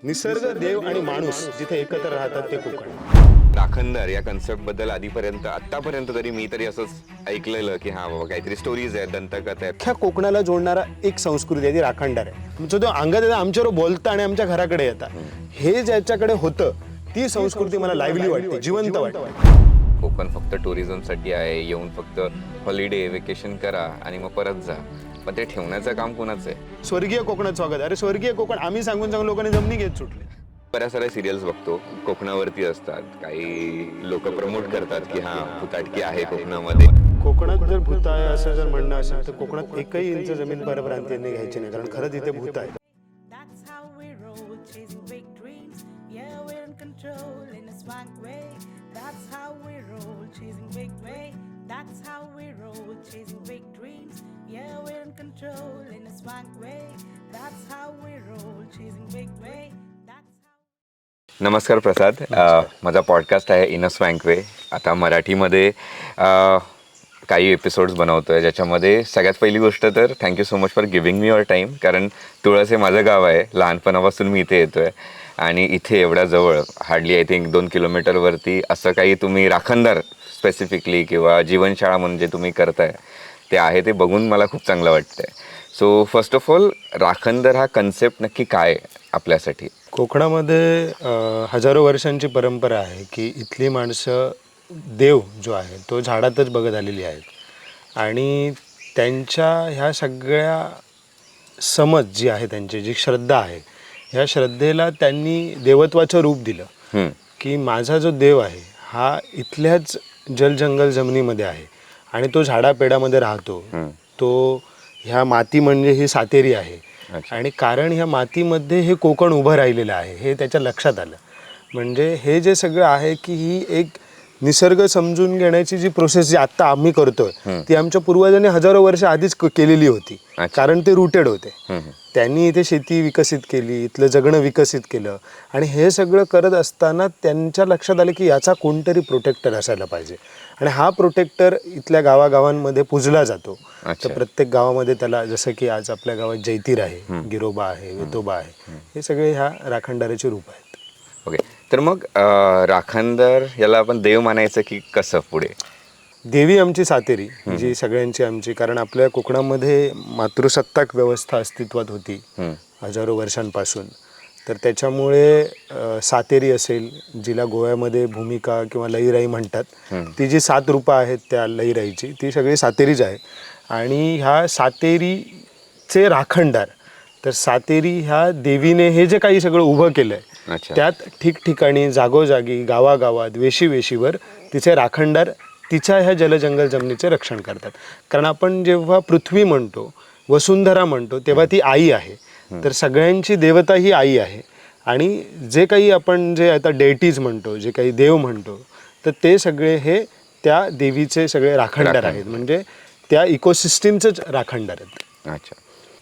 निसर्ग, देव आणि माणूस जिथे एकत्र राहतात ते कोकण. राखणदार या कन्सेप्ट बद्दल आतापर्यंत तरी मी तरी असंच ऐकलेलं की हा बाबा काहीतरी स्टोरीज आहेत, दंतकथा आहेत. अख्ख्या कोकणाला जोडणारा एक संस्कृती आहे ती राखणदार आहे. म्हणजे तो अंगात येतं, आमच्यावर बोलता आणि आमच्या घराकडे येतात. हे ज्याच्याकडे होतं ती संस्कृती मला लाईव्हली वाटते, जिवंत वाटते. कोकण फक्त टुरिझमसाठी आहे, येऊन फक्त हॉलिडे वेकेशन करा आणि मग परत जा, पण ते ठेवण्याचं काम कोणाचं आहे? स्वर्गीय कोकणात स्वागत. अरे स्वर्गीय कोकण आम्ही सांगून लोकांनी जमनी घेत सुटले. बऱ्याच साऱ्या सिरियल्स बघतो कोकणावरती असतात, काही लोक प्रमोट करतात की हा भुताटकी आहे कोकणामध्ये. कोकणात जर भूत आहे असं जर म्हणणं असेल तर कोकणात एकही इंच जमीन परप्रांतीयांनी घ्यायची नाही, कारण खरंच इथे भूत आहे. That's how we roll, chasing big dreams. Yeah, we're in control in a swank way. That's how we roll, chasing big way. That's how we roll, chasing big dreams. Yeah, we're in control in a swank way. That's how we roll, chasing big way. That's how. नमस्कार प्रसाद, माझा podcast आहे in अ स्वँक वे. आता मराठीमध्ये काही episodes बनवतो आहे, ज्याच्यामध्ये सगळ्यात पहिली गोष्ट तर thank you so much for giving me your time. कारण तुळस हे माझं गाव आहे, लहानपणापासून मी इथे येतो आहे आणि इथे एवढ्या जवळ हार्डली आय थिंक 2 किलोमीटरवरती असं काही तुम्ही राखणदार स्पेसिफिकली किंवा जीवनशाळा म्हणून जे तुम्ही करताय ते आहे, ते बघून मला खूप चांगलं वाटतं आहे. सो फर्स्ट ऑफ ऑल, राखणदार हा कन्सेप्ट नक्की काय आहे आपल्यासाठी? कोकणामध्ये हजारो वर्षांची परंपरा आहे की इथली माणसं देव जो आहे तो झाडातच बघत आलेली आहेत आणि त्यांच्या ह्या सगळ्या समज जी आहे, त्यांची जी श्रद्धा आहे, ह्या श्रद्धेला त्यांनी देवत्वाचं रूप दिलं की माझा जो देव आहे हा इथल्याच जलजंगल जमिनीमध्ये आहे आणि तो झाडापेडामध्ये राहतो. तो ह्या माती म्हणजे ही सातेरी आहे आणि कारण ह्या मातीमध्ये हे कोकण उभं राहिलेलं आहे हे त्याच्या लक्षात आलं. म्हणजे हे जे सगळं आहे की ही एक निसर्ग समजून घेण्याची जी प्रोसेस जी आत्ता आम्ही करतोय ती आमच्या पूर्वजांनी हजारो वर्ष आधीच केलेली होती, कारण ते रूटेड होते. त्यांनी इथे शेती विकसित केली, इथलं जगणं विकसित केलं आणि हे सगळं करत असताना त्यांच्या लक्षात आलं की याचा कोणतरी प्रोटेक्टर असायला पाहिजे आणि हा प्रोटेक्टर इथल्या गावागावांमध्ये पूजला जातो. तर प्रत्येक गावामध्ये त्याला, जसं की आज आपल्या गावात जैतीर आहे, गिरोबा आहे, वेतोबा आहे, हे सगळे ह्या राखणदाराचे रूप आहेत. ओके, तर मग राखणदार याला आपण देव मानायचं की कसं पुढे? देवी आमची सातेरी जी सगळ्यांची आमची, कारण आपल्या कोकणामध्ये मातृसत्ताक व्यवस्था अस्तित्वात होती हजारो वर्षांपासून. तर त्याच्यामुळे सातेरी असेल, जिला गोव्यामध्ये भूमिका किंवा लईराई म्हणतात, ती जी 7 रूपं आहेत त्या लईराईची, ती सगळी सातेरीच आहे. आणि ह्या सातेरीचे राखणदार, तर सातेरी ह्या देवीने हे जे काही सगळं उभं केलं आहे त्यात ठिकठिकाणी जागोजागी गावागावात वेशीवर तिचे राखणदार तिच्या ह्या जलजंगल जमिनीचे रक्षण करतात. कारण आपण जेव्हा पृथ्वी म्हणतो, वसुंधरा म्हणतो, तेव्हा ती आई आहे. तर सगळ्यांची देवता ही आई आहे आणि जे काही आपण जे आता डेटीज म्हणतो, जे काही देव म्हणतो, तर ते सगळे हे त्या देवीचे सगळे राखणदार आहेत, म्हणजे त्या इकोसिस्टीमचंच राखणदार आहेत. अच्छा,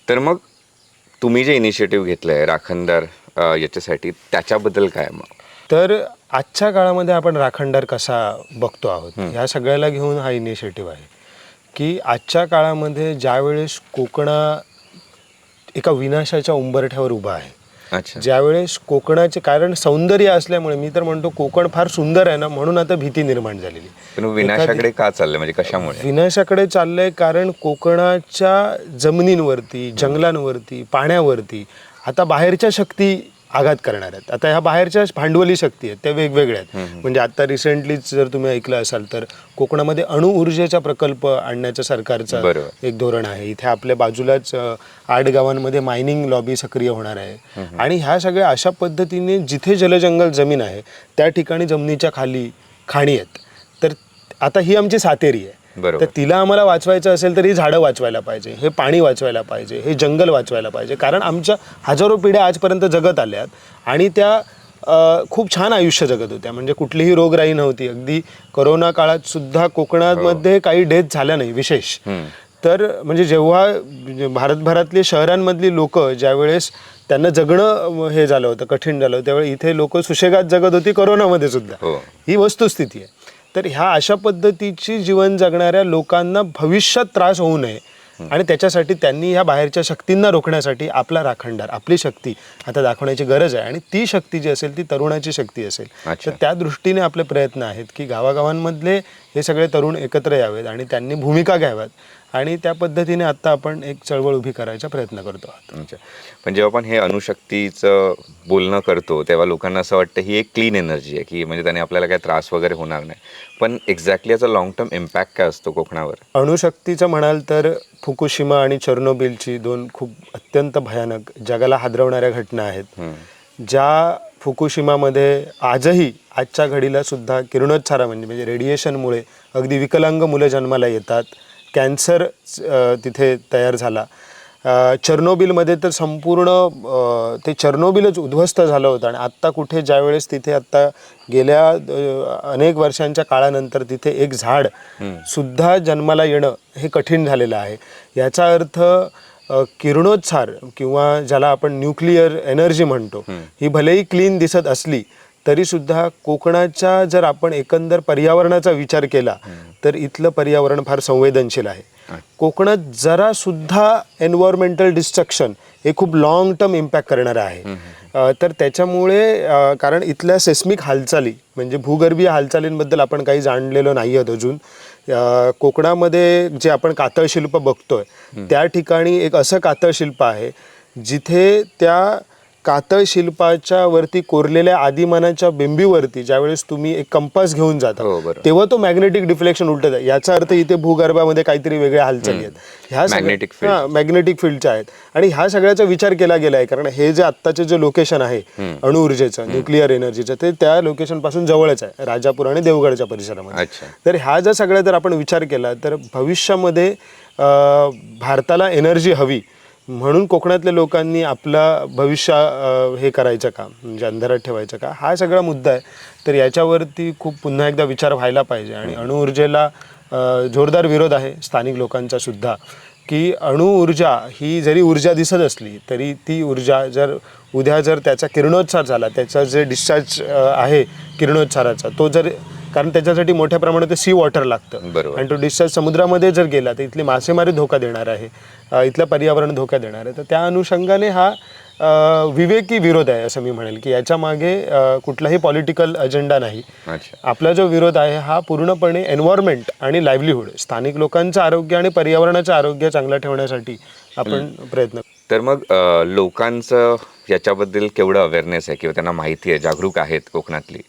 तर मग तुम्ही जे इनिशिएटिव्ह घेतलं आहे राखणदार याच्यासाठी, त्याच्याबद्दल काय मग? तर आजच्या काळामध्ये आपण राखणदार कसा बघतो आहोत, ह्या सगळ्याला घेऊन हा इनिशिएटिव्ह आहे की आजच्या काळामध्ये ज्यावेळेस कोकणा एका विनाशाच्या उंबरठ्यावर उभा आहे, ज्यावेळेस कोकणाचे, कारण सौंदर्य असल्यामुळे, मी तर म्हणतो कोकण फार सुंदर आहे ना, म्हणून आता भीती निर्माण झालेली. पण विनाशाकडे का चाललंय, म्हणजे कशामुळे विनाशाकडे चाललंय? कारण कोकणाच्या जमिनींवरती, जंगलांवरती, पाण्यावरती आता बाहेरच्या शक्ती आघात करणार आहेत. आता ह्या बाहेरच्या भांडवली शक्ती आहेत त्या वेगवेगळ्या आहेत. म्हणजे आता रिसेंटलीच जर तुम्ही ऐकलं असाल तर कोकणामध्ये अणुऊर्जेचा प्रकल्प आणण्याचं सरकारचं एक धोरण आहे. इथे आपल्या बाजूलाच 8 गावांमध्ये मायनिंग लॉबी सक्रिय होणार आहे आणि ह्या सगळ्या अशा पद्धतीने जिथे जलजंगल जमीन आहे त्या ठिकाणी जमिनीच्या खाली खाणी आहेत. तर आता ही आमची सातेरी आहे, तर तिला आम्हाला वाचवायचं असेल तर ही झाडं वाचवायला पाहिजे, हे पाणी वाचवायला पाहिजे, हे जंगल वाचवायला पाहिजे. कारण आमच्या हजारो पिढ्या आजपर्यंत जगत आल्यात आणि त्या खूप छान आयुष्य जगत होत्या, म्हणजे कुठलीही रोगराई नव्हती. अगदी कोरोना काळात सुद्धा कोकणामध्ये काही डेथ झाल्या नाही विशेष. तर म्हणजे जेव्हा भारतभरातली शहरांमधली लोक ज्यावेळेस त्यांना जगणं हे झालं होतं, कठीण झालं होतं, त्यावेळी इथे लोक सुशेगात जगत होती कोरोनामध्ये सुद्धा. ही वस्तुस्थिती आहे. तर ह्या अशा पद्धतीची जीवन जगणाऱ्या लोकांना भविष्यात त्रास होऊ नये आणि त्याच्यासाठी त्यांनी ह्या बाहेरच्या शक्तींना रोखण्यासाठी आपला राखणदार, आपली शक्ती आता दाखवण्याची गरज आहे. आणि ती शक्ती जी असेल ती तरुणाची शक्ती असेल. अच्छा. तर त्या दृष्टीने आपले प्रयत्न आहेत की गावागावांमधले हे सगळे तरुण एकत्र यावेत आणि त्यांनी भूमिका घ्याव्यात. आणि त्या पद्धतीने आत्ता आपण एक चळवळ उभी करायचा प्रयत्न करतो आहोत. अच्छा. पण जेव्हा आपण हे अणुशक्तीचं बोलणं करतो तेव्हा लोकांना असं वाटतं ही एक क्लीन एनर्जी आहे की म्हणजे त्याने आपल्याला काही त्रास वगैरे होणार नाही. पण एक्झॅक्टली याचा लॉंग टर्म इम्पॅक्ट काय असतो कोकणावर? अणुशक्तीचं म्हणाल तर फुकुशिमा आणि चर्नोबिलची दोन खूप अत्यंत भयानक, जगाला हादरवणाऱ्या घटना आहेत. ज्या फुकुशिमामध्ये आजही आजच्या घडीला सुद्धा किरणोत्सारा म्हणजे रेडिएशनमुळे अगदी विकलांग मुलं जन्माला येतात. कॅन्सर तिथे तयार झाला. चर्नोबिलमध्ये तर संपूर्ण ते चर्नोबिलच उद्ध्वस्त झालं होतं. आणि आत्ता कुठे ज्यावेळेस तिथे आत्ता गेल्या अनेक वर्षांच्या काळानंतर तिथे एक झाड सुद्धा जन्माला येणं हे कठीण झालेलं आहे. याचा अर्थ किरणोत्सार किंवा ज्याला आपण न्यूक्लिअर एनर्जी म्हणतो, ही भलेही क्लीन दिसत असली तरीसुद्धा कोकणाच्या जर आपण एकंदर पर्यावरणाचा विचार केला तर इथलं पर्यावरण फार संवेदनशील आहे. कोकणात जरासुद्धा एन्व्हायरमेंटल डिस्ट्रक्शन हे खूप लाँग टर्म इम्पॅक्ट करणारं आहे. तर त्याच्यामुळे कारण इथल्या सेस्मिक हालचाली म्हणजे भूगर्भीय हालचालींबद्दल आपण काही जाणलेलो नाही आहोत अजून. कोकणामध्ये जे आपण कातळशिल्प बघतोय त्या ठिकाणी एक असं कातळशिल्प आहे जिथे त्या कातळ शिल्पाच्या वरती कोरलेल्या आदिमानाच्या बिंबीवरती ज्यावेळेस तुम्ही एक कंपास घेऊन जाता तेव्हा तो मॅग्नेटिक डिफ्लेक्शन उलटत आहे. याचा अर्थ इथे भूगर्भामध्ये काहीतरी वेगळ्या हालचाली आहेत. ह्या मॅग्नेटिक फील्डच्या आहेत. आणि ह्या सगळ्याचा विचार केला गेला आहे कारण हे जे आत्ताचे जे लोकेशन आहे अणुऊर्जेचं, न्यूक्लिअर एनर्जीचं, ते त्या लोकेशन पासून जवळच आहे, राजापूर आणि देवगडच्या परिसरामध्ये. तर ह्या ज्या सगळ्या जर आपण विचार केला तर भविष्यामध्ये भारताला एनर्जी हवी म्हणून कोकणातल्या लोकांनी आपला भविष्य हे करायचं का, म्हणजे अंधारात ठेवायचं का, हा सगळा मुद्दा आहे. तर याच्यावरती खूप पुन्हा एकदा विचार व्हायला पाहिजे. आणि अणुऊर्जेला जोरदार विरोध आहे स्थानिक लोकांचा सुद्धा, की अणुऊर्जा ही जरी ऊर्जा दिसत असली तरी ती ऊर्जा जर उद्या जर त्याचा किरणोत्सार झाला, त्याचा जे डिस्चार्ज आहे किरणोत्साराचा तो जर, कारण त्याच्यासाठी मोठ्या प्रमाणात सी वॉटर लागतं आणि तो डिस्चार्ज समुद्रामध्ये जर गेला तर इथली मासेमारी धोका देणार आहे, इथलं पर्यावरण धोका देणार आहे. तर त्या अनुषंगाने हा विवेकी विरोध आहे असं मी म्हणेल की याच्या मागे कुठलाही पॉलिटिकल अजेंडा नाही. आपला जो विरोध आहे हा पूर्णपणे एन्व्हायरमेंट आणि लाईव्हलीहूड, स्थानिक लोकांचं आरोग्य आणि पर्यावरणाचं आरोग्य चांगलं ठेवण्यासाठी आपण प्रयत्न. तर मग लोकांचं याच्याबद्दल केवढं अवेअरनेस आहे किंवा त्यांना माहिती आहे, जागरूक आहेत कोकणातली?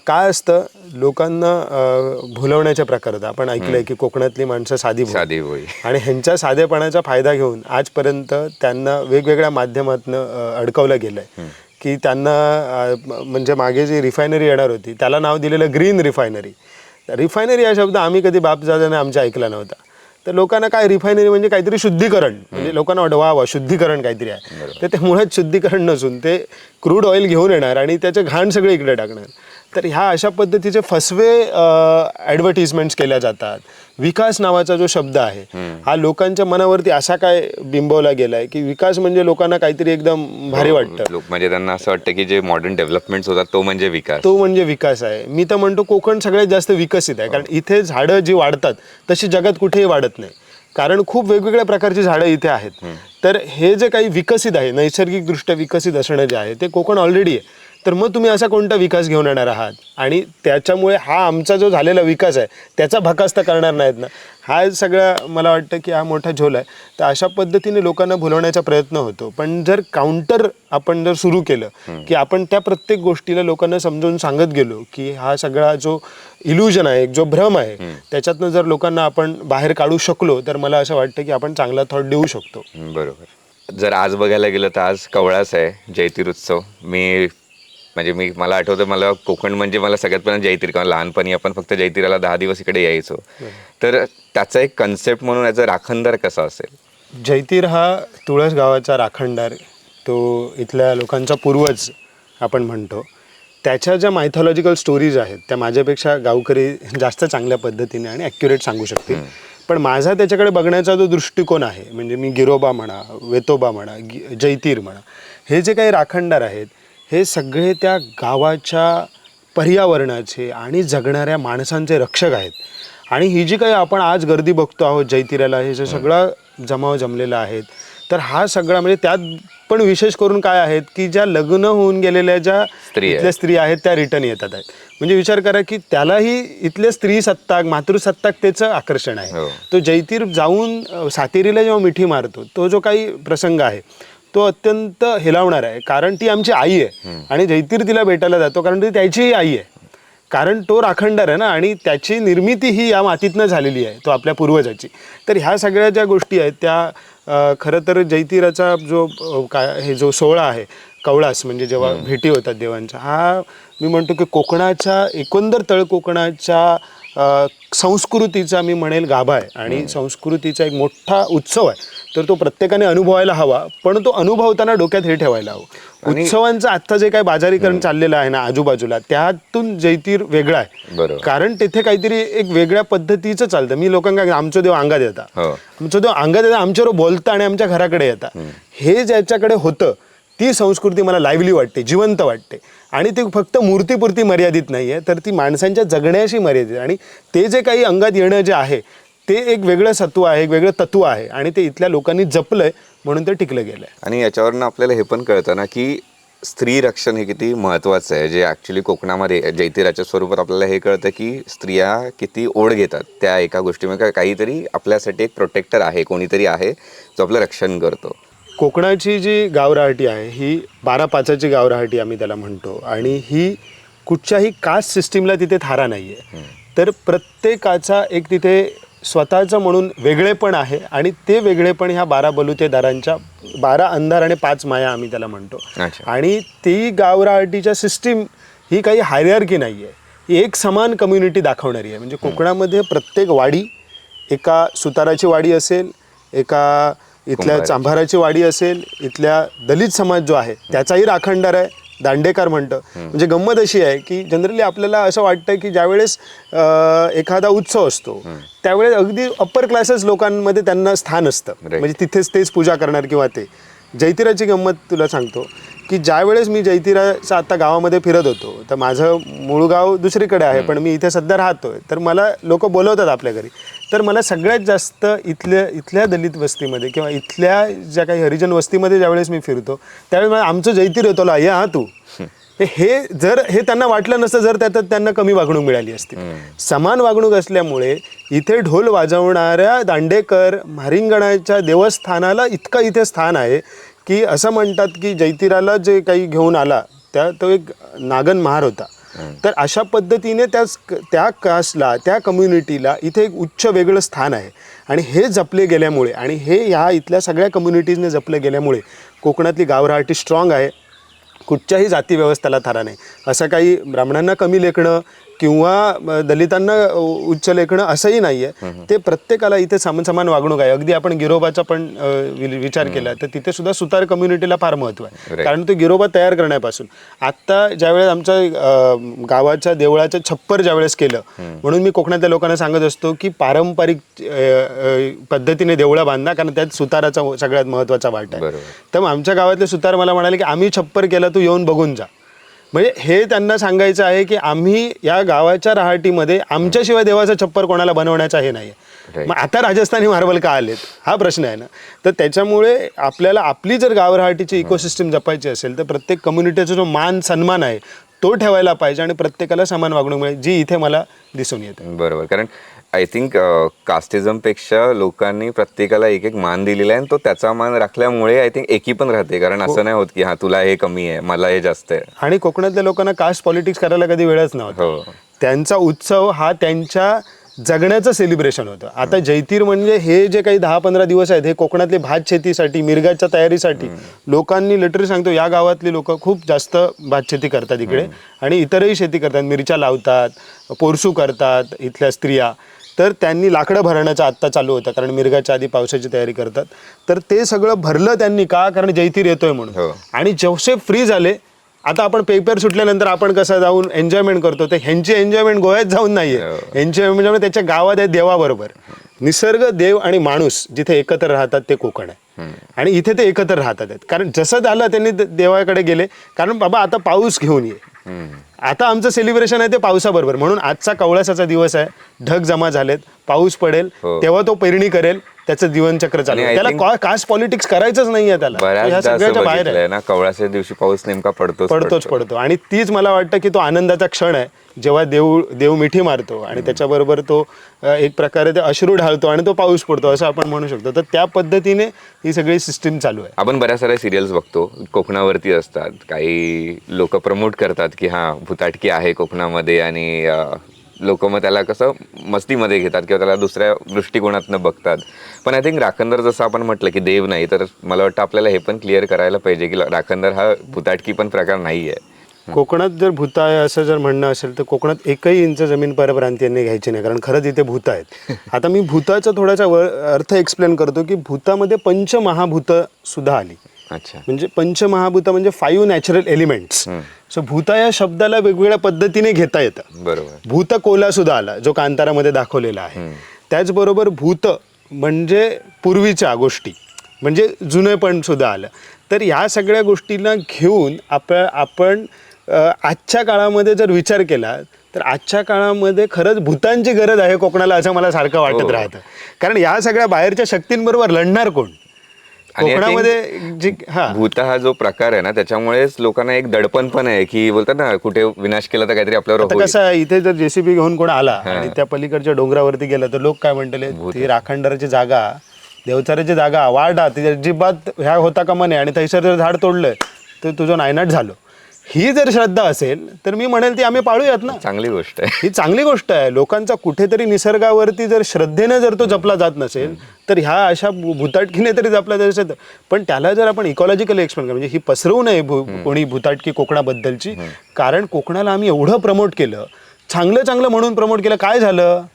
काय असतं, लोकांना भुलवण्याच्या प्रकारात आपण ऐकलंय की कोकणातली माणसं साधी भोळी आणि ह्यांच्या साधेपणाचा फायदा घेऊन आजपर्यंत त्यांना वेगवेगळ्या माध्यमातून अडकवलं गेलंय की त्यांना म्हणजे मागे जी रिफायनरी येणार होती त्याला नाव दिलेलं ग्रीन रिफायनरी. रिफायनरी हा शब्द आम्ही कधी बापदादाने आमच्या ऐकला नव्हता. तर लोकांना काय रिफायनरी म्हणजे काहीतरी शुद्धीकरण, म्हणजे लोकांना वाटतं वा शुद्धीकरण काहीतरी आहे. तर ते मुळात शुद्धीकरण नसून ते क्रूड ऑइल घेऊन येणार आणि त्याचं घाण सगळे इकडे टाकणार. तर ह्या अशा पद्धतीचे फसवे ॲडव्हर्टिजमेंट्स केल्या जातात. विकास नावाचा जो शब्द आहे हा लोकांच्या मनावरती असा काय बिंबवला गेलाय की विकास म्हणजे लोकांना काहीतरी एकदम भारी वाटतं. म्हणजे त्यांना असं वाटतं की जे मॉडर्न डेव्हलपमेंट होतात तो म्हणजे विकास आहे. मी तर म्हणतो कोकण सगळ्यात जास्त विकसित आहे कारण इथे झाडं जी वाढतात तशी जगात कुठेही वाढत नाही, कारण खूप वेगवेगळ्या प्रकारची झाडं इथे आहेत. तर हे जे काही विकसित आहे, नैसर्गिकदृष्ट्या विकसित असणं जे आहे ते कोकण ऑलरेडी आहे. तर मग तुम्ही असा कोणता विकास घेऊन येणार आहात आणि त्याच्यामुळे हा आमचा जो झालेला विकास आहे त्याचा भकासता करणार नाहीत ना. हा सगळा मला वाटतं की हा मोठा झोल आहे. तर अशा पद्धतीने लोकांना भुलवण्याचा प्रयत्न होतो. पण जर काउंटर आपण जर सुरू केलं की आपण त्या प्रत्येक गोष्टीला लोकांना समजावून सांगत गेलो की हा सगळा जो इल्युजन आहे, जो भ्रम आहे, त्याच्यातनं जर लोकांना आपण बाहेर काढू शकलो तर मला असं वाटतं की आपण चांगला थॉट देऊ शकतो. बरोबर. जर आज बघायला गेलं तर आज कवळाच आहे जैतिर उत्सव. मला आठवतं, मला कोकण म्हणजे मला सगळ्यात पहिल्यांदा जैतिर, कारण लहानपणी आपण फक्त जैतिराला 10 दिवस इकडे यायचो. तर त्याचा एक कन्सेप्ट म्हणून याचा राखणदार कसा असेल? जैतिर हा तुळस गावाचा राखणदार, तो इथल्या लोकांचा पूर्वज आपण म्हणतो. त्याच्या ज्या मायथॉलॉजिकल स्टोरीज आहेत त्या माझ्यापेक्षा गावकरी जास्त चांगल्या पद्धतीने आणि ॲक्युरेट सांगू शकतील. पण माझा त्याच्याकडे बघण्याचा जो दृष्टिकोन आहे, म्हणजे मी गिरोबा म्हणा, वेतोबा म्हणा, जैतिर म्हणा, हे जे काही राखणदार आहेत हे सगळे त्या गावाच्या पर्यावरणाचे आणि जगणाऱ्या माणसांचे रक्षक आहेत. आणि ही जी काही आपण आज गर्दी बघतो आहोत जैतिऱ्याला, हे जे सगळा जमाव जमलेला आहेत, तर हा सगळा म्हणजे त्यात पण विशेष करून काय आहेत की ज्या लग्न होऊन गेलेल्या ज्या इथल्या स्त्री आहेत त्या रिटर्न येतात आहेत. म्हणजे विचार करा की त्यालाही इथले स्त्री सत्ताक मातृसत्ताकतेचं आकर्षण आहे. तो जैतीर जाऊन सातेरीला जेव्हा मिठी मारतो, तो जो काही प्रसंग आहे तो अत्यंत हेलावणार आहे, कारण ती आमची आई आहे आणि जैतीर तिला भेटायला जातो कारण ती त्याचीही आई आहे, कारण तो राखणदार आहे ना, आणि त्याची निर्मिती ही या मातीतनं झालेली आहे, तो आपल्या पूर्वजाची. तर ह्या सगळ्या ज्या गोष्टी आहेत त्या खरं तर जैतिराचा जो हे जो सोहळा आहे कवळास, म्हणजे जेव्हा भेटी होतात देवांच्या, हा मी म्हणतो की कोकणाच्या एकंदर तळ कोकणाच्या संस्कृतीचा मी म्हणेल गाभा आहे आणि संस्कृतीचा एक मोठा उत्सव आहे. तर तो प्रत्येकाने अनुभवायला हवा, पण तो अनुभवताना डोक्यात हे ठेवायला हवं, उत्सवांचं आत्ता जे काही बाजारीकरण चाललेलं आहे ना आजूबाजूला, त्यातून जैतीर वेगळा आहे. कारण तिथे काहीतरी एक वेगळ्या पद्धतीचं चालतं. मी लोकांना आमचं देव अंगात येतात, आमचं देव अंगात येतात, आमच्यावर बोलता आणि आमच्या घराकडे येतात, हे ज्याच्याकडे होतं ती संस्कृती मला लाईव्हली वाटते, जिवंत वाटते. आणि ती फक्त मूर्तीपुरती मर्यादित नाही आहे, तर ती माणसांच्या जगण्याशी मर्यादित. आणि ते जे काही अंगात येणं जे आहे ते एक वेगळं सत्व आहे, एक वेगळं तत्व आहे, आणि ते इथल्या लोकांनी जपलंय म्हणून ते टिकलं गेलंय. आणि याच्यावरनं आपल्याला हे पण कळतं ना की स्त्री रक्षण हे किती महत्त्वाचं आहे. जे ॲक्च्युली कोकणामध्ये जैतिराच्या स्वरूपात आपल्याला हे कळतं की स्त्रिया किती ओढ घेतात त्या एका गोष्टीमध्ये, काहीतरी आपल्यासाठी एक प्रोटेक्टर आहे, कोणीतरी आहे जो आपलं रक्षण करतो. कोकणाची जी गावराहाटी आहे ही 12-5ची गावराहाटी आम्ही त्याला म्हणतो, आणि ही कुठच्याही कास्ट सिस्टीमला तिथे थारा नाही आहे. तर प्रत्येकाचा एक तिथे स्वतःचं म्हणून वेगळेपण आहे, आणि ते वेगळेपण ह्या 12 बलुतेदारांच्या 12 अंधार आणि 5 माया आम्ही त्याला म्हणतो. आणि ती गावराहाटीच्या सिस्टीम ही काही हायरार्की नाही आहे, ही एक समान कम्युनिटी दाखवणारी आहे. म्हणजे कोकणामध्ये प्रत्येक वाडी, एका सुताराची वाडी असेल, एका इथल्या चांभाराची वाडी असेल, इथल्या दलित समाज जो आहे त्याचाही राखणदार आहे, दांडेकर म्हणतं. म्हणजे गंमत अशी आहे की जनरली आपल्याला असं वाटतं की ज्यावेळेस एखादा उत्सव असतो त्यावेळेस अगदी अप्पर क्लासेस लोकांमध्ये त्यांना स्थान असतं, म्हणजे तिथेच तेच पूजा करणार किंवा ते. जैतिराची गंमत तुला सांगतो की ज्यावेळेस मी जैतिराचा आता गावामध्ये फिरत होतो, तर माझं मूळ गाव दुसरीकडे आहे पण मी इथे सध्या राहतोय, तर मला लोक बोलवतात आपल्या घरी. तर मला सगळ्यात जास्त इथल्या दलित वस्तीमध्ये किंवा इथल्या ज्या काही हरिजन वस्तीमध्ये ज्यावेळेस मी फिरतो त्यावेळेस मला आमचं जैतीर येतो, या हा तू, हे जर हे त्यांना वाटलं नसतं, जर त्यात त्यांना कमी वागणूक मिळाली असती. समान वागणूक असल्यामुळे इथे ढोल वाजवणाऱ्या दांडेकर म्हारिंगणाच्या देवस्थानाला इतका इथे स्थान आहे की असं म्हणतात की जैतिराला जे काही घेऊन आला तो एक नागन महार होता. तर अशा पद्धतीने त्या कास्टला, त्या कम्युनिटीला इथे एक उच्च वेगळं स्थान आहे, आणि हे जपले गेल्यामुळे आणि हे ह्या इथल्या सगळ्या कम्युनिटीजने जपले गेल्यामुळे कोकणातली गावराहाटी स्ट्रॉंग आहे. कुठच्याही जाती व्यवस्थेला थारा नाही. असं काही ब्राह्मणांना कमी लेखणं किंवा दलितांना उच्च लेखणं असंही नाही आहे. ते प्रत्येकाला इथे समान वागणूक आहे. अगदी आपण गिरोबाचा पण विचार केला तर तिथे सुद्धा सुतार कम्युनिटीला फार महत्त्व आहे, कारण तो गिरोबा तयार करण्यापासून आत्ता ज्यावेळेस आमच्या गावाच्या देवळाचं छप्पर ज्यावेळेस केलं, म्हणून मी कोकणातल्या लोकांना सांगत असतो की पारंपरिक पद्धतीने देवळं बांधा, कारण त्यात सुताराचा सगळ्यात महत्त्वाचा वाटा आहे. तर आमच्या गावातले सुतार मला म्हणाले की आम्ही छप्पर केला, तू येऊन बघून जा. म्हणजे हे त्यांना सांगायचं आहे की आम्ही या गावाच्या रहाटीमध्ये आमच्याशिवाय देवाचा छप्पर कोणाला बनवण्याचा हे नाही आहे. मग आता राजस्थानी मार्बल का आलेत हा प्रश्न आहे ना. तर त्याच्यामुळे आपल्याला आपली जर गावराहाटीची इकोसिस्टम जपायची असेल तर प्रत्येक कम्युनिटीचा जो मान सन्मान आहे तो ठेवायला पाहिजे आणि प्रत्येकाला समान वागणूक मिळेल, जी इथे मला दिसून येते. बरोबर, कारण आय थिंक कास्टिझमपेक्षा लोकांनी प्रत्येकाला एक एक मान दिलेला आहे, आणि तो त्याचा मान राखल्यामुळे आय थिंक एकी पण राहते. कारण असं नाही होत की हा तुला हे कमी आहे, मला हे जास्त आहे. आणि कोकणातल्या लोकांना कास्ट पॉलिटिक्स करायला कधी वेळच नव्हता. त्यांचा उत्सव हा त्यांच्या जगण्याचं सेलिब्रेशन होतं. आता जैतीर म्हणजे हे जे काही 10-15 दिवस आहेत हे कोकणातले भात शेतीसाठी, मिरगाच्या तयारीसाठी लोकांनी, लिटरली सांगतो, या गावातली लोक खूप जास्त भात शेती करतात इकडे, आणि इतरही शेती करतात, मिरच्या लावतात, पोरसू करतात इथल्या स्त्रिया. तर त्यांनी लाकडं भरण्याचं आत्ता चालू होतं, कारण मिरगाच्या आधी पावसाची तयारी करतात. तर ते सगळं भरलं त्यांनी का, कारण जैतीर येतोय म्हणून. आणि जसे फ्री झाले, आता आपण पेपर सुटल्यानंतर आपण कसं जाऊन एन्जॉयमेंट करतो, तर ह्यांची एन्जॉयमेंट गोव्यात जाऊन नाहीये. एन्जॉयमेंट त्याच्या गावात आहे देवाबरोबर. निसर्ग, देव आणि माणूस जिथे एकत्र राहतात ते कोकण आहे, आणि इथे ते एकत्र राहतात. कारण जसं झालं त्यांनी देवाकडे गेले, कारण बाबा आता पाऊस घेऊन ये, आता आमचं सेलिब्रेशन आहे ते पावसाबरोबर. म्हणून आजचा कवळासाचा दिवस आहे, ढग जमा झालेत, पाऊस पडेल तेव्हा तो पेरणी करेल, त्याचं जीवनचक्र चालू आहे. त्याला कास्ट पॉलिटिक्स करायचंच नाहीये त्याला. ह्या सगळ्याच्या बाहेर आहे ना, कवळाच्या दिवशी पाऊस नेमका पडतो. आणि तीच मला वाटतं की तो आनंदाचा क्षण आहे जेव्हा देव मिठी मारतो आणि त्याच्याबरोबर तो एक प्रकारे ते अश्रू ढाळतो आणि तो पाऊस पडतो असं आपण म्हणू शकतो. तर त्या पद्धतीने ही सगळी सिस्टीम चालू आहे. आपण बऱ्याच साऱ्या सिरियल्स बघतो, कोकणावरती असतात, काही लोक प्रमोट करतात की हा भुताटकी आहे कोकणामध्ये, आणि लोक मग त्याला कसं मस्तीमध्ये घेतात किंवा त्याला दुसऱ्या दृष्टिकोनातनं बघतात. पण आय थिंक राखणदार जसं आपण म्हटलं की देव नाही, तर मला वाटतं आपल्याला हे पण क्लिअर करायला पाहिजे की राखणदार हा भुताटकी पण प्रकार नाही आहे. कोकणात जर भूत आहे असं जर म्हणणं असेल तर कोकणात 1 इंच जमीन परप्रांतीयांनी घ्यायची नाही, कारण खरंच इथे भूत आहेत. आता मी भूताचा थोडासा अर्थ एक्सप्लेन करतो की भूतामध्ये पंचमहाभूत सुद्धा आली. अच्छा. म्हणजे पंचमहाभूत म्हणजे 5 नॅचरल एलिमेंट्स. सो भूता या शब्दाला वेगवेगळ्या पद्धतीने घेता येतं. बरोबर. भूत कोला सुद्धा आला जो कांतारामध्ये दाखवलेला आहे. त्याचबरोबर भूत म्हणजे पूर्वीच्या गोष्टी, म्हणजे जुनेपण सुद्धा आलं. तर ह्या सगळ्या गोष्टींना घेऊन आपण आजच्या काळामध्ये जर विचार केला तर आजच्या काळामध्ये खरंच भूतांची गरज आहे कोकणाला असं मला सारखं वाटत राहतं. कारण या सगळ्या बाहेरच्या शक्तींबरोबर लढणार कोण कोकणामध्ये? भूत हा जो प्रकार आहे ना, त्याच्यामुळेच लोकांना एक दडपण पण आहे की बोलतात ना, कुठे विनाश केला तर काहीतरी आपल्यावर होईल. कसं आहे, इथे जर जेसीबी घेऊन कोण आला आणि त्या पलीकडच्या डोंगरावरती गेला तर लोक काय म्हणतले, ती राखणदाराची जागा, देवचाऱ्याची जागा, वाडा, ती अजिबात ह्या होता का म्हणे, आणि थैसर जर झाड तोडलं तर तुझं नायनाट झालं. ही जर श्रद्धा असेल तर मी म्हणेल ती आम्ही पाळूयात ना. चांगली गोष्ट आहे ही, चांगली गोष्ट आहे. लोकांचा कुठेतरी निसर्गावरती जर श्रद्धेने जर तो जपला जात नसेल तर ह्या अशा भूताटकीने तरी जपला जात असेल, पण त्याला जर आपण इकॉलॉजिकली एक्सप्लेन करू, म्हणजे ही पसरवू नये कोणी भूताटकी कोकणाबद्दलची. कारण कोकणाला आम्ही एवढं प्रमोट केलं, चांगलं म्हणून प्रमोट केलं. काय झालं?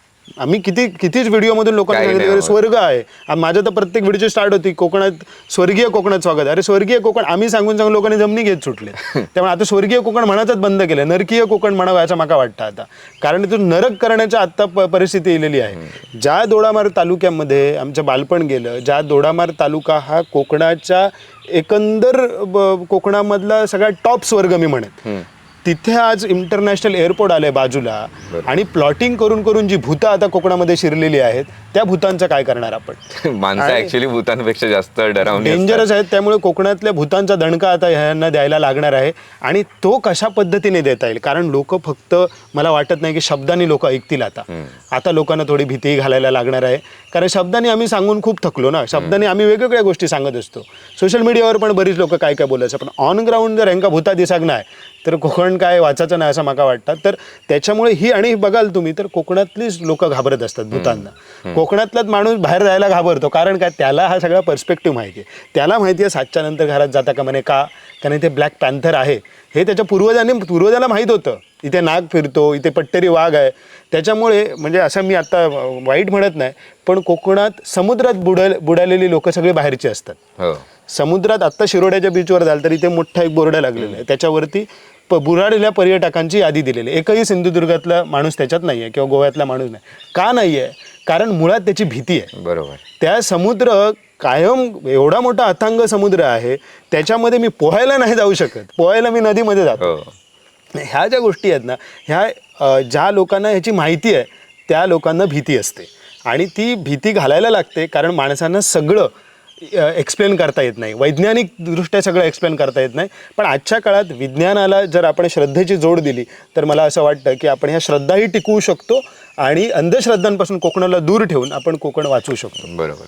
आम्ही कितीच व्हिडिओमधून लोकांना सांगितलं स्वर्ग आहे. माझं तर प्रत्येक व्हिडिओची स्टार्ट होती कोकणात, स्वर्गीय कोकणात स्वागत. अरे स्वर्गीय कोकण आम्ही सांगून लोकांनी जमिनी घेत सुटले. त्यामुळे आता स्वर्गीय कोकण म्हणायचंच बंद केलं, नरकीय कोकण म्हणावं असं मला वाटतं आता. कारण तो नरक करण्याच्या आत्ता परिस्थिती येलेली आहे. ज्या दोडामार्ग तालुक्यामध्ये आमचं बालपण गेलं, ज्या दोडामार्ग तालुका हा कोकणाच्या एकंदर कोकणामधला सगळ्यात टॉप स्वर्ग मी म्हणेन, तिथे आज इंटरनॅशनल एअरपोर्ट आलंय बाजूला, आणि प्लॉटिंग करून जी भूतं आता कोकणामध्ये शिरलेली आहेत त्या भूतांचं काय करणार आपण? माणसं ऍक्च्युअली भूतांपेक्षा जास्त डरावणी डेंजरस आहेत. त्यामुळे कोकणातल्या भूतांचा दणका आता ह्यांना द्यायला लागणार आहे. आणि तो कशा पद्धतीने देता येईल? कारण लोक फक्त, मला वाटत नाही की शब्दांनी लोक ऐकतील. आता लोकांना थोडी भीती घालायला लागणार आहे. कारण शब्दांनी आम्ही सांगून खूप थकलो ना. शब्दांनी आम्ही वेगवेगळ्या गोष्टी सांगत असतो. सोशल मीडियावर पण बरीच लोक काय बोलायचं, पण ऑन ग्राउंड जर ह्यांका भूता दिसाक नाही तर कोकण काय वाचायचं नाही असं मला वाटतं. तर त्याच्यामुळे ही, आणि बघाल तुम्ही तर कोकणातलीच लोक घाबरत असतात भूतांना. कोकणातलाच माणूस बाहेर जायला घाबरतो, कारण काय, त्याला हा सगळा पर्स्पेक्टिव्ह माहिती आहे. त्याला माहिती आहे 7च्या नंतर घरात जाता का म्हणे, का? कारण इथे ब्लॅक पॅन्थर आहे हे त्याच्या पूर्वजाला माहीत होतं. इथे नाग फिरतो, इथे पट्टेरी वाघ आहे. त्याच्यामुळे म्हणजे असं मी आता वाईट म्हणत नाही, पण कोकणात समुद्रात बुडालेली लोक सगळे बाहेरची असतात. समुद्रात आत्ता शिरोड्याच्या बीचवर जाल तर इथे मोठा एक बोर्ड लागलेला आहे, त्याच्यावरती बुडालेल्या पर्यटकांची यादी दिलेली. एकही सिंधुदुर्गातला माणूस त्याच्यात नाही आहे किंवा गोव्यातला माणूस नाही. का नाही आहे? कारण मुळात त्याची भीती आहे. बरोबर. त्या समुद्र कायम एवढा मोठा अथांग समुद्र आहे, त्याच्यामध्ये मी पोहायला नाही जाऊ शकत. पोहायला मी नदीमध्ये जातो. ह्या ज्या गोष्टी आहेत ना, ह्या ज्या लोकांना ह्याची माहिती आहे त्या लोकांना भीती असते, आणि ती भीती घालायला लागते. कारण माणसांना सगळं एक्सप्लेन करता येत नाही, वैज्ञानिक दृष्ट्या सगळं एक्सप्लेन करता येत नाही. पण आजच्या काळात विज्ञानाला जर आपण श्रद्धेची जोड दिली तर मला असं वाटतं की आपण ह्या श्रद्धाही टिकवू शकतो, आणि अंधश्रद्धांपासून कोकणाला दूर ठेवून आपण कोकण वाचवू शकतो. बरोबर.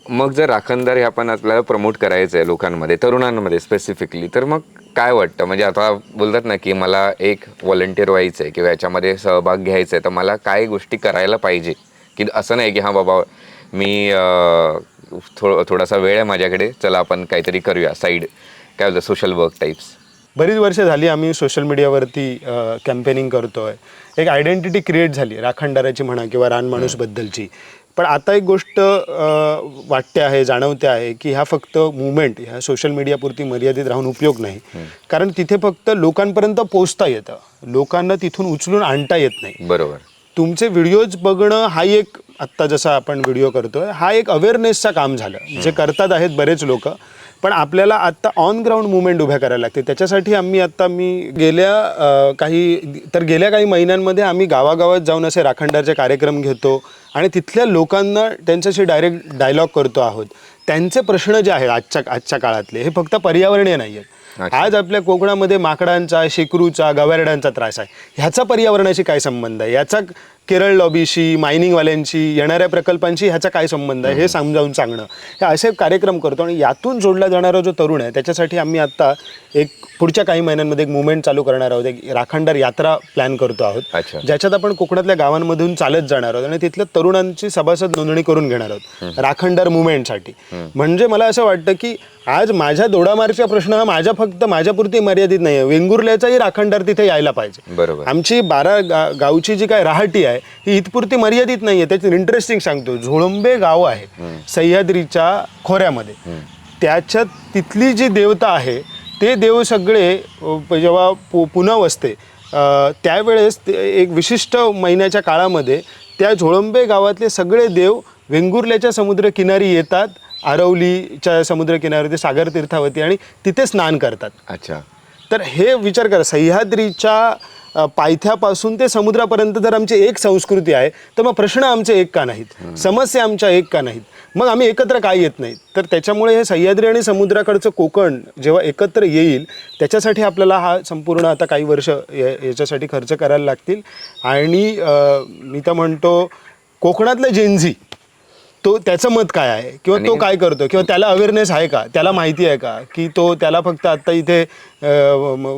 मग जर राखणदार हे आपण आपल्याला प्रमोट करायचं आहे लोकांमध्ये, तरुणांमध्ये स्पेसिफिकली, तर मग काय वाटतं? म्हणजे आता बोलतात ना की मला एक व्हॉलंटिअर व्हायचं आहे किंवा याच्यामध्ये सहभाग घ्यायचा आहे, तर मला काय गोष्टी करायला पाहिजे? की असं नाही की हां बाबा मी थोडासा वेळ आहे माझ्याकडे, चला आपण काहीतरी करूया साईड, काय होतं सोशल वर्क टाईप्स. बरीच वर्ष झाली आम्ही सोशल मीडियावरती कॅम्पेनिंग करतोय. एक आयडेंटिटी क्रिएट झाली राखणदाराची म्हणा किंवा रानमाणूसबद्दलची. पण आता एक गोष्ट वाटते आहे, जाणवते आहे की ह्या फक्त मुवमेंट ह्या सोशल मीडियापुरती मर्यादित राहून उपयोग नाही. कारण तिथे फक्त लोकांपर्यंत पोहोचता येतं, लोकांना तिथून उचलून आणता येत नाही. बरोबर. तुमचे व्हिडिओज बघणं हा एक, आत्ता जसा आपण व्हिडिओ करतोय, हा एक अवेअरनेसचा काम झालं, जे करतात आहेत बरेच लोक. पण आपल्याला आत्ता ऑन ग्राउंड मुवमेंट उभ्या करायला लागते. त्याच्यासाठी मी गेल्या काही महिन्यांमध्ये आम्ही गावागावात जाऊन असे राखणदारचे कार्यक्रम घेतो आणि तिथल्या लोकांना त्यांच्याशी डायरेक्ट डायलॉग करतो आहोत. त्यांचे प्रश्न जे आहेत आजच्या काळातले हे फक्त पर्यावरणीय नाही आहेत. आज आपल्या कोकणामध्ये माकडांचा, शेकरूचा, गवारड्यांचा त्रास आहे. ह्याचा पर्यावरणाशी काय संबंध आहे? याचा केरळ लॉबीशी, मायनिंगवाल्यांशी, येणाऱ्या प्रकल्पांशी ह्याचा काय संबंध आहे हे समजावून सांगणं, हे असे कार्यक्रम करतो. आणि यातून जोडला जाणारा जो तरुण आहे त्याच्यासाठी आम्ही आत्ता पुढच्या काही महिन्यांमध्ये एक मुवमेंट चालू करणार आहोत. एक राखणदार यात्रा प्लॅन करतो आहोत, ज्याच्यात आपण कोकणातल्या गावांमधून चालत जाणार आहोत आणि तिथल्या तरुणांची सभासद नोंदणी करून घेणार आहोत राखणदार मुवमेंटसाठी. म्हणजे मला असं वाटतं की आज माझ्या दोडामार्गचा प्रश्न हा फक्त माझ्यापुरती मर्यादित नाही आहे. वेंगुर्ल्याचाही राखणदार तिथे यायला पाहिजे. बरोबर. आमची 12 गावची जी काय राहटी आहे ही इथपुरती मर्यादित नाही आहे. त्याची इंटरेस्टिंग सांगतो, झोळंबे गाव आहे सह्याद्रीच्या खोऱ्यामध्ये. त्याच्यात तिथली जी देवता आहे ते देव सगळे जेव्हा पुन्हा वसते त्यावेळेस एक विशिष्ट महिन्याच्या काळामध्ये त्या झोळंबे गावातले सगळे देव वेंगुर्ल्याच्या समुद्रकिनारी येतात, आरवलीच्या समुद्रकिनारी, सागर तीर्थावती, आणि तिथे स्नान करतात. अच्छा. तर हे विचार करा, सह्याद्रीच्या पायथ्यापासून ते समुद्रापर्यंत जर आमची एक संस्कृती आहे तर मग प्रश्न आमचे एक का नाहीत, समस्या आमच्या एक का नाहीत, मग आम्ही एकत्र काय येत नाहीत? तर त्याच्यामुळे हे सह्याद्री आणि समुद्राकडचं कोकण जेव्हा एकत्र येईल त्याच्यासाठी आपल्याला हा संपूर्ण आता काही वर्ष याच्यासाठी खर्च करायला लागतील. आणि मी तर म्हणतो कोकणातलं जेनझी तो त्याचं मत काय आहे किंवा तो काय करतो किंवा त्याला अवेअरनेस आहे का, त्याला माहिती आहे का की त्याला फक्त आता इथे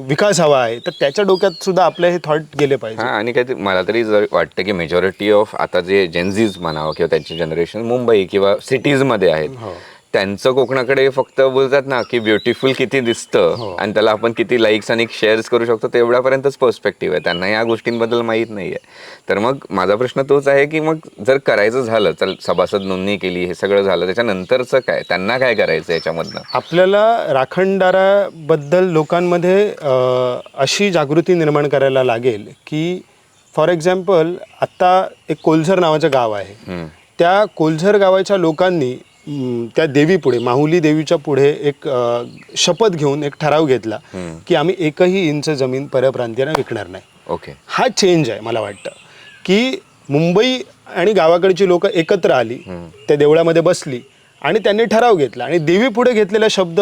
विकास हवा आहे, तर त्याच्या डोक्यात सुद्धा आपले हे थॉट गेले पाहिजे. आणि काय मला तरी जर वाटतं की मेजॉरिटी ऑफ आता जे जेनझीज म्हणावं किंवा त्यांची जनरेशन मुंबई किंवा सिटीजमध्ये आहेत, त्यांचं कोकणाकडे फक्त बोलतात ना की ब्युटिफुल किती दिसतं आणि त्याला आपण किती लाईक्स आणि शेअर्स करू शकतो तेवढ्यापर्यंतच पर्स्पेक्टिव्ह आहे. त्यांना या गोष्टींबद्दल माहीत नाही आहे. तर मग माझा प्रश्न तोच आहे की मग जर करायचं झालं, तर सभासद नोंदणी केली, हे सगळं झालं, त्याच्यानंतरचं काय, त्यांना काय करायचं याच्यामधनं? आपल्याला राखणदाराबद्दल लोकांमध्ये अशी जागृती निर्माण करायला लागेल की फॉर एक्झाम्पल आत्ता एक कोल्झर नावाचं गाव आहे. त्या कोल्झर गावाच्या लोकांनी त्या देवीपुढे, माहुली देवीच्या पुढे एक शपथ घेऊन एक ठराव घेतला की आम्ही एकही इंच जमीन परप्रांतीयांना विकणार नाही. ओके. हा चेंज आहे. मला वाटतं की मुंबई आणि गावाकडची लोक एकत्र आली, त्या देवळामध्ये बसली आणि त्यांनी ठराव घेतला आणि देवीपुढे घेतलेला शब्द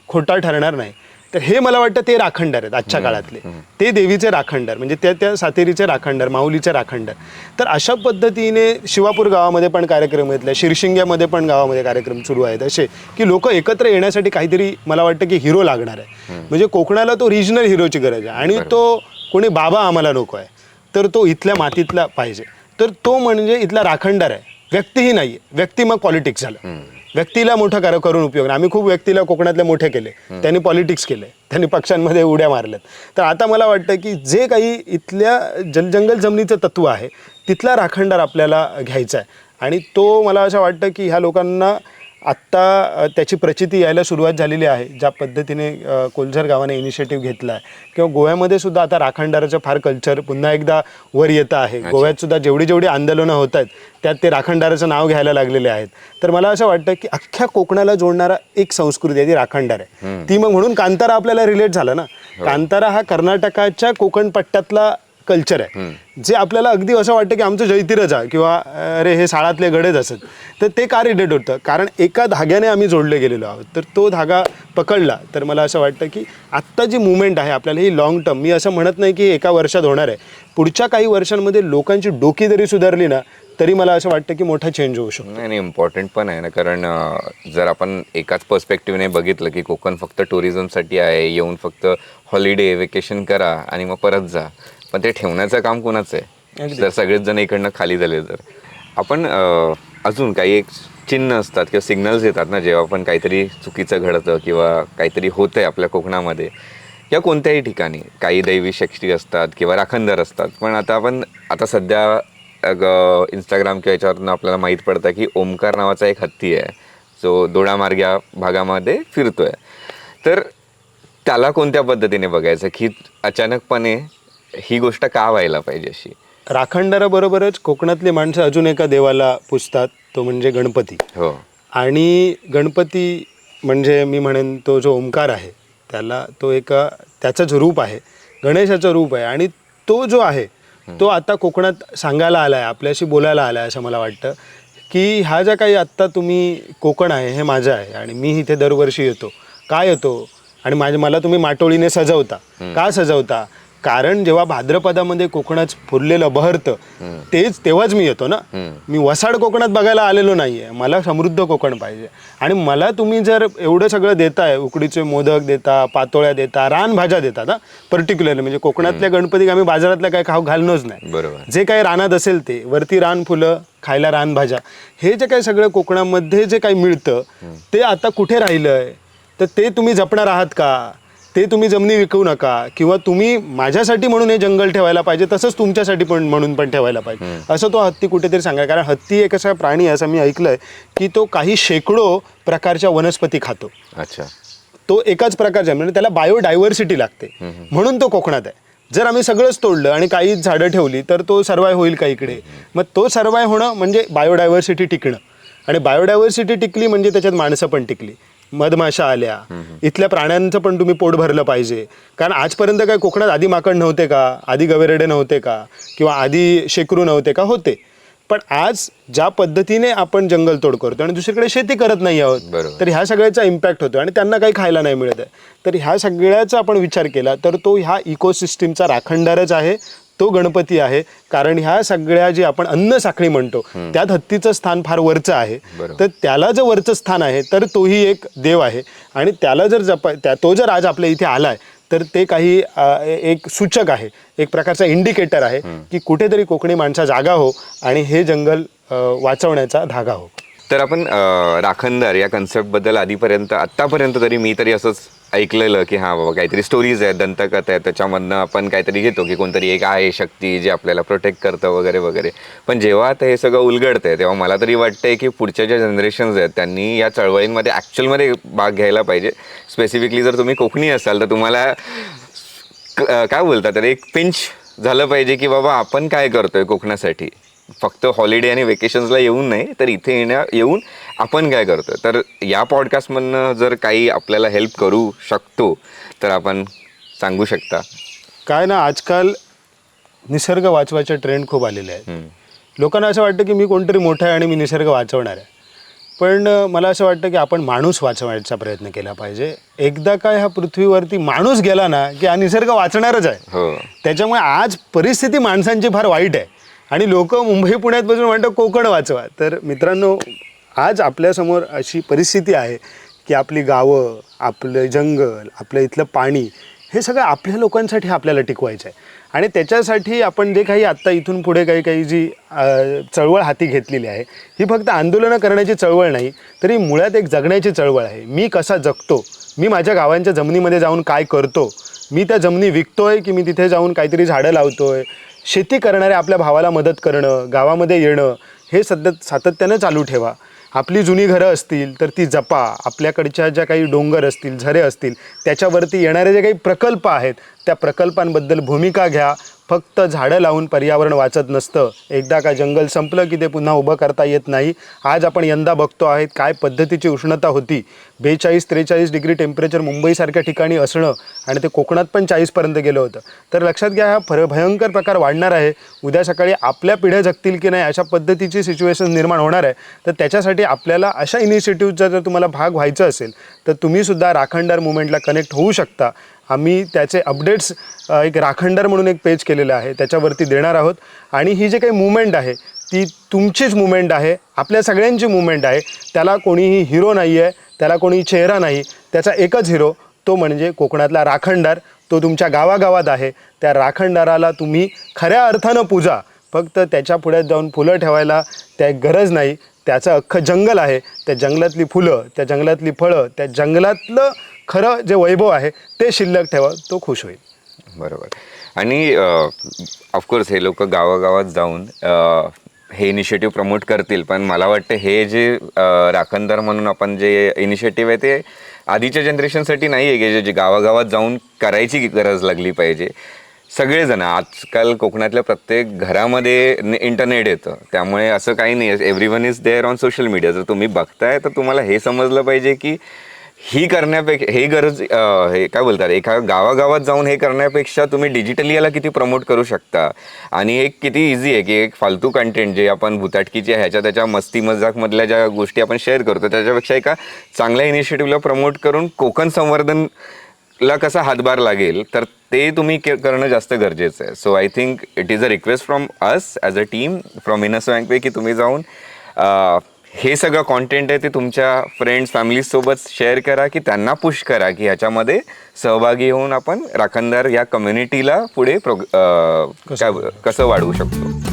खोटा ठरणार नाही. तर हे मला वाटतं ते राखणदार आहेत आजच्या काळातले, ते देवीचे राखणदार, म्हणजे त्या सातेरीचे राखणदार, माऊलीचे राखणदार. तर अशा पद्धतीने शिवापूर गावामध्ये पण कार्यक्रम घेतले, शिरशिंग्यामध्ये पण गावामध्ये कार्यक्रम सुरू आहेत असे की लोक एकत्र येण्यासाठी काहीतरी मला वाटतं की हिरो लागणार आहे. म्हणजे कोकणाला तो रिजनल हिरोची गरज आहे आणि तो कोणी बाबा आम्हाला नको आहे, तर तो इथल्या मातीतला पाहिजे. तर तो म्हणजे इथला राखणदार आहे, व्यक्तीही नाही आहे. व्यक्ती मग पॉलिटिक्स झालं, व्यक्तीला मोठं करून उपयोग नाही. आम्ही खूप व्यक्तीला कोकणातले मोठे केले, त्यांनी पॉलिटिक्स केले, त्यांनी पक्षांमध्ये उड्या मारल्यात. तर आता मला वाटतं की जे काही इथल्या जंगल जमिनीचं तत्व आहे तिथला राखणदार आपल्याला घ्यायचा आहे. आणि तो मला असं वाटतं की ह्या लोकांना आत्ता त्याची प्रचिती यायला सुरुवात झालेली आहे. ज्या पद्धतीने कोल्झर गावाने इनिशिएटिव्ह घेतला आहे किंवा गोव्यामध्ये सुद्धा आता राखणदाराचं फार कल्चर पुन्हा एकदा वर येतं आहे. गोव्यात सुद्धा जेवढी आंदोलनं होत आहेत त्यात ते राखणदाराचं नाव घ्यायला लागलेले आहेत. तर मला असं वाटतं की अख्ख्या कोकणाला जोडणारा एक संस्कृती आहे ती राखणदार आहे. ती मग म्हणून कांतारा आपल्याला रिलेट झाला ना. कांतारा हा कर्नाटकाच्या कोकण पट्ट्यातला कल्चर आहे, जे आपल्याला अगदी असं वाटतं की आमचं जयतीरजा किंवा अरे हे साळातले गडेच असत. तर ते का रिलेट होतं, कारण एका धाग्याने आम्ही जोडले गेलेलो आहोत. तर तो धागा पकडला तर मला असं वाटतं की आत्ता जी मुवमेंट आहे आपल्याला ही लॉंग टर्म, मी असं म्हणत नाही की एका वर्षात होणार आहे, पुढच्या काही वर्षांमध्ये लोकांची डोकी जरी सुधारली ना तरी मला असं वाटतं की मोठा चेंज होऊ शकतो. आणि इम्पॉर्टंट पण आहे ना, कारण जर आपण एकाच पर्स्पेक्टिव्हने बघितलं की कोकण फक्त टुरिझमसाठी आहे, येऊन फक्त हॉलिडे वेकेशन करा आणि मग परत जा, पण ते ठेवण्याचं काम कोणाचं आहे जर सगळेच जण इकडनं खाली झाले तर? आपण अजून काही एक चिन्ह असतात किंवा सिग्नल्स येतात ना, जेव्हा आपण काहीतरी चुकीचं घडतं किंवा काहीतरी होतं आहे आपल्या कोकणामध्ये या कोणत्याही ठिकाणी, काही दैवी शक्ती असतात किंवा राखणदार असतात. पण आता सध्या इंस्टाग्राम किंवा याच्यावरनं आपल्याला माहीत पडतं की ओमकार नावाचा एक हत्ती आहे जो दोडामार्ग या भागामध्ये फिरतो आहे. तर त्याला कोणत्या पद्धतीने बघायचं की अचानकपणे ही गोष्ट का व्हायला पाहिजे अशी? राखणदाराबरोबरच कोकणातली माणसं अजून एका देवाला पुजतात, तो म्हणजे गणपती. हो. आणि गणपती म्हणजे मी म्हणेन तो जो ओंकार आहे त्याला तो एका त्याचंच रूप आहे, गणेशाचं रूप आहे. आणि तो जो आहे तो आता कोकणात सांगायला आला आहे, आपल्याशी बोलायला आला आहे असं मला वाटतं की ह्या ज्या काही आत्ता तुम्ही कोकण आहे हे माझं आहे आणि मी इथे दरवर्षी येतो. का येतो आणि मला तुम्ही माटोळीने सजवता. का सजवता? कारण जेव्हा भाद्रपदामध्ये कोकणात फुललेलं बहरतं तेव्हाच मी येतो ना. मी वसाड कोकणात बघायला आलेलो नाही आहे. मला समृद्ध कोकण पाहिजे. आणि मला तुम्ही जर एवढं सगळं देताय, उकडीचे मोदक देता, पातोळ्या देता, रानभाज्या देतात ना पर्टिक्युलरली. म्हणजे कोकणातल्या गणपती आम्ही बाजारातल्या काय खाऊ घालणोच नाही. बरोबर. जे काही रानात असेल ते वरती रान फुलं, खायला रानभाज्या, हे जे काही सगळं कोकणामध्ये जे काही मिळतं ते आता कुठे राहिलं आहे? तर ते तुम्ही जपणार आहात का? ते तुम्ही जमिनी विकू नका. किंवा तुम्ही माझ्यासाठी म्हणून हे जंगल ठेवायला पाहिजे, तसंच तुमच्यासाठी पण म्हणून पण ठेवायला पाहिजे असं तो हत्ती कुठेतरी सांगा. कारण हत्ती एक असा प्राणी आहे असं मी ऐकलंय की तो काही शेकडो प्रकारच्या वनस्पती खातो. अच्छा. तो एकाच प्रकारच्या, म्हणजे त्याला बायोडायव्हर्सिटी लागते म्हणून तो कोकणात आहे. जर आम्ही सगळंच तोडलं आणि काही झाडं ठेवली तर तो सर्वाय होईल का इकडे? मग तो सर्वाय होणं म्हणजे बायोडायव्हर्सिटी टिकणं. आणि बायोडायव्हर्सिटी टिकली म्हणजे त्याच्यात माणसं पण टिकली, मधमाशा आल्या, इथल्या प्राण्यांचं पण तुम्ही पोट भरलं पाहिजे. कारण आजपर्यंत काय कोकणात आधी माकड नव्हते का? आधी गवेरेडे नव्हते का? किंवा आधी शेकरू नव्हते का? होते. पण आज ज्या पद्धतीने आपण जंगल तोड करतो आणि दुसरीकडे शेती करत नाही आहोत, तर ह्या सगळ्याचा इम्पॅक्ट होतो आणि त्यांना काही खायला नाही मिळत आहे. तर ह्या सगळ्याचा आपण विचार केला तर तो ह्या इकोसिस्टीमचा राखणदारच आहे, तो गणपती आहे. कारण ह्या सगळ्या जी आपण अन्न साखळी म्हणतो त्यात हत्तीचं स्थान फार वरचं आहे. तर त्याला जर वरचं स्थान आहे तर तोही एक देव आहे. आणि त्याला जर तो जर आज आपल्या इथे आलाय तर ते काही एक सूचक आहे, एक प्रकारचा इंडिकेटर आहे की कुठेतरी कोकणी माणसा जागा हो आणि हे जंगल वाचवण्याचा धागा हो. तर आपण राखणदार या कन्सेप्टबद्दल आत्तापर्यंत तरी मी तरी असंच ऐकलेलं की हां बाबा काहीतरी स्टोरीज आहेत, दंतकथा आहेत, त्याच्यामधनं आपण काहीतरी घेतो की कोणतरी एक आहे शक्ती जे आपल्याला प्रोटेक्ट करतं वगैरे वगैरे. पण जेव्हा आता हे सगळं उलगडतंय तेव्हा मला तरी वाटतंय की पुढच्या ज्या जनरेशन्स आहेत त्यांनी या चळवळींमध्ये ॲक्च्युअलमध्ये भाग घ्यायला पाहिजे. स्पेसिफिकली जर तुम्ही कोकणी असाल तर तुम्हाला काय बोलतात तर एक पिंच झालं पाहिजे की बाबा आपण काय करतोय कोकणासाठी. फक्त हॉलिडे आणि वेकेशन्सला येऊन नाही तर इथे येऊन आपण काय करतो. तर या पॉडकास्टमधनं जर काही आपल्याला हेल्प करू शकतो तर आपण सांगू शकता. काय ना, आजकाल निसर्ग वाचवायचे ट्रेंड खूप आलेले आहेत. लोकांना असं वाटतं की मी कोणतरी मोठं आहे आणि मी निसर्ग वाचवणार आहे. पण मला असं वाटतं की आपण माणूस वाचवायचा प्रयत्न केला पाहिजे. एकदा काय ह्या पृथ्वीवरती माणूस गेला ना की हा निसर्ग वाचणारच आहे. त्याच्यामुळे आज परिस्थिती माणसांची फार वाईट आहे आणि लोक मुंबई पुण्यात बसून म्हणतात कोकण वाचवा. तर मित्रांनो, आज आपल्यासमोर अशी परिस्थिती आहे की आपली गावं, आपलं जंगल, आपलं इथलं पाणी हे सगळं आपल्या लोकांसाठी आपल्याला टिकवायचं आहे. आणि त्याच्यासाठी आपण जे काही आत्ता इथून पुढे काही जी चळवळ हाती घेतलेली आहे ही फक्त आंदोलनं करण्याची चळवळ नाही, तरी मुळात एक जगण्याची चळवळ आहे. मी कसा जगतो, मी माझ्या गावांच्या जमिनीमध्ये जाऊन काय करतो, मी त्या जमिनी विकतोय की मी तिथे जाऊन काहीतरी झाडं लावतोय. शेती करणाऱ्या आपल्या भावाला मदत करणं, गावामध्ये येणं हे सातत्यानं चालू ठेवा. आपली जुनी घरं असतील तर ती जपा. आपल्याकडच्या ज्या काही डोंगर असतील, झरे असतील, त्याच्यावरती येणारे जे काही प्रकल्प आहेत त्या प्रकल्पांबद्दल भूमिका घ्या. फक्त झाडं लावून पर्यावरण वाचत नसतं. एकदा का जंगल संपलं की ते पुन्हा उभं करता येत नाही. आज आपण यंदा बघतो आहेत काय पद्धतीची उष्णता होती. 42-43 डिग्री टेम्परेचर मुंबईसारख्या ठिकाणी असणं आणि ते कोकणात पण 40पर्यंत गेलं होतं. तर लक्षात घ्या, हा भयंकर प्रकार वाढणार आहे. उद्या सकाळी आपल्या पिढ्या जगतील की नाही अशा पद्धतीची सिच्युएशन निर्माण होणार आहे. तर त्याच्यासाठी आपल्याला अशा इनिशिएटिव्हचा जर तुम्हाला भाग व्हायचं असेल तर तुम्हीसुद्धा राखणदार मुवमेंटला कनेक्ट होऊ शकता. आम्ही त्याचे अपडेट्स एक राखणदार म्हणून एक पेज केलेलं आहे त्याच्यावरती देणार आहोत. आणि ही जे काही मुवमेंट आहे ती तुमचीच मुवमेंट आहे, आपल्या सगळ्यांची मुवमेंट आहे. त्याला कोणीही हिरो नाही आहे, त्याला कोणी चेहरा नाही. त्याचा एकच हिरो, तो म्हणजे कोकणातला राखणदार. तो तुमच्या गावागावात आहे. त्या राखणदाराला तुम्ही खऱ्या अर्थानं पूजा. फक्त त्याच्या पुढ्यात जाऊन फुलं ठेवायला त्या गरज नाही. त्याचं अख्खं जंगल आहे. त्या जंगलातली फुलं, त्या जंगलातली फळं, त्या जंगलातलं खरं जे वैभव आहे ते शिल्लक ठेवा. तो खुश होईल. बरोबर. आणि ऑफकोर्स हे लोक गावागावात जाऊन हे इनिशिएटिव्ह प्रमोट करतील. पण मला वाटतं हे जे राखणदार म्हणून आपण जे इनिशिएटिव्ह आहे ते आधीच्या जनरेशनसाठी नाही आहे की जे गावागावात जाऊन करायची गरज लागली पाहिजे. सगळेजण आजकाल कोकणातल्या प्रत्येक घरामध्ये इंटरनेट येतं. त्यामुळे असं काही नाही आहे, everyone is there on social media. जर तुम्ही बघताय तर तुम्हाला हे समजलं पाहिजे की ही करण्यापेक्षा हे गरज हे काय बोलतात एका गावागावात जाऊन हे करण्यापेक्षा तुम्ही डिजिटली याला किती प्रमोट करू शकता. आणि एक किती इझी आहे की एक फालतू कंटेंट जे आपण भुताटकीचे ह्याच्या त्याच्या मस्ती मजाकमधल्या ज्या गोष्टी आपण शेअर करतो त्याच्यापेक्षा एका चांगल्या इनिशिएटिव्हला प्रमोट करून कोकण संवर्धनला कसा हातभार लागेल तर ते तुम्ही करणं जास्त गरजेचं आहे. So I think it is a request from us as a team from इनस स्वँक वे की तुम्ही जाऊन हे सगळं कॉन्टेंट आहे ते तुमच्या फ्रेंड्स फॅमिलीजसोबत शेअर करा की त्यांना पुश करा की ह्याच्यामध्ये सहभागी होऊन आपण राखणदार या कम्युनिटीला पुढे कसं वाढवू शकतो.